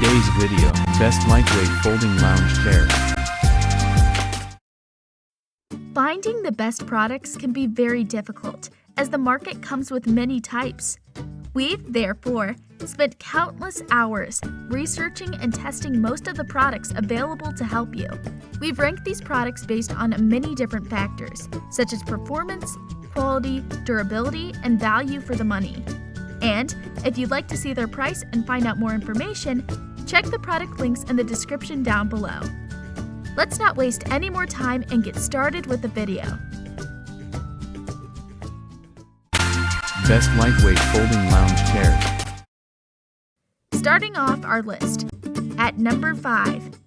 Today's video, best lightweight folding lounge chair. Finding the best products can be very difficult, as the market comes with many types. We've, therefore, spent countless hours researching and testing most of the products available to help you. We've ranked these products based on many different factors, such as performance, quality, durability, and value for the money. And if you'd like to see their price and find out more information, check the product links in the description down below. Let's not waste any more time and get started with the video. Best lightweight folding lounge chair. Starting off our list, at number 5.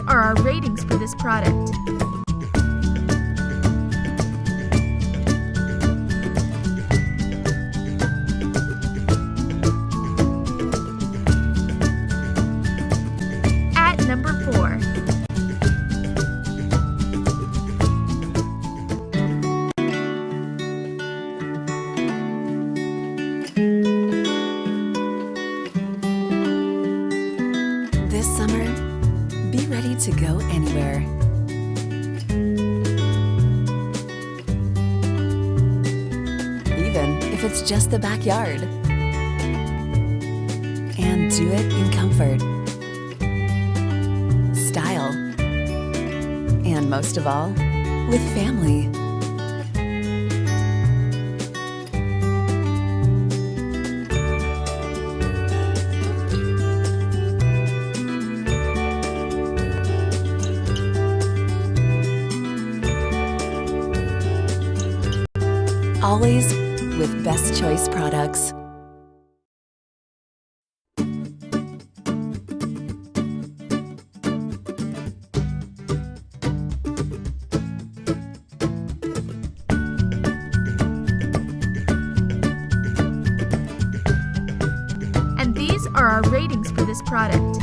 Are our ratings for this product. At number 4. This summer, be ready to go anywhere. Even if it's just the backyard. And do it in comfort, style, and most of all, with family. Always with Best Choice products. And these are our ratings for this product.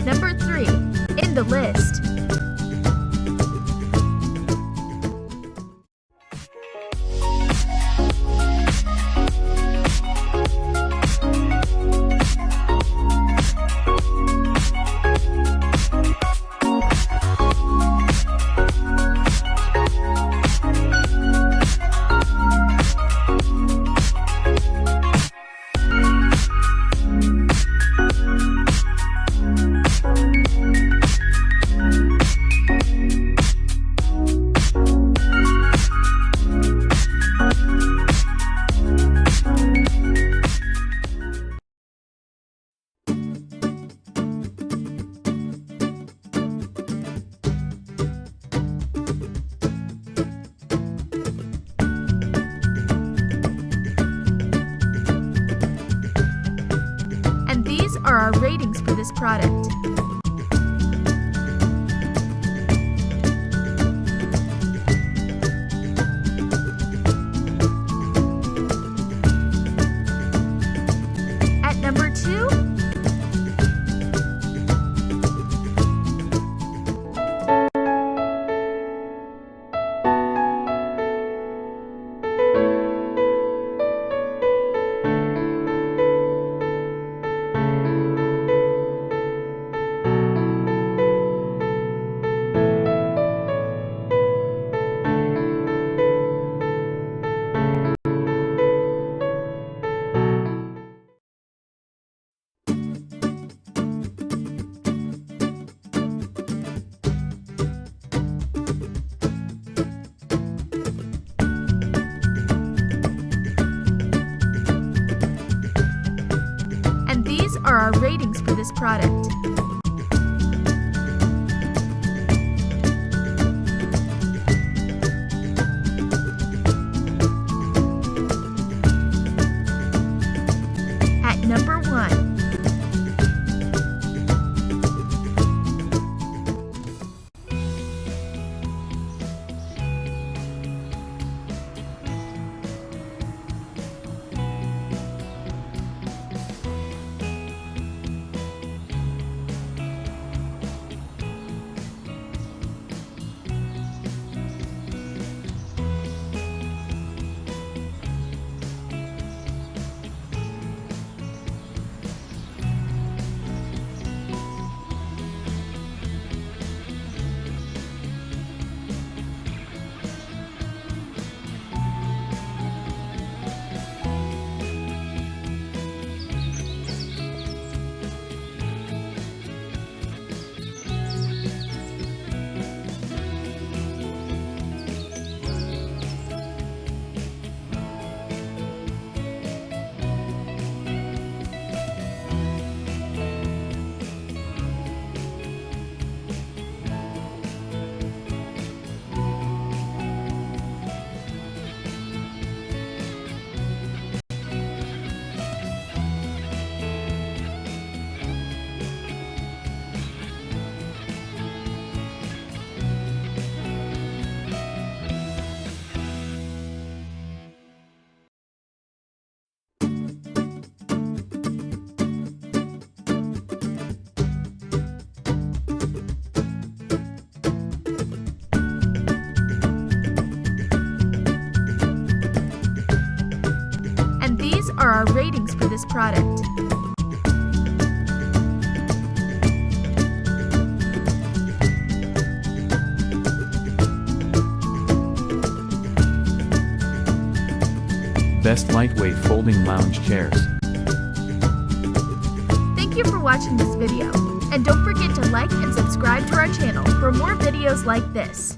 Number 3 in the list. Are our ratings for this product. At number 2, product. At number 1. These are our ratings for this product. Best lightweight folding lounge chairs. Thank you for watching this video, and don't forget to like and subscribe to our channel for more videos like this.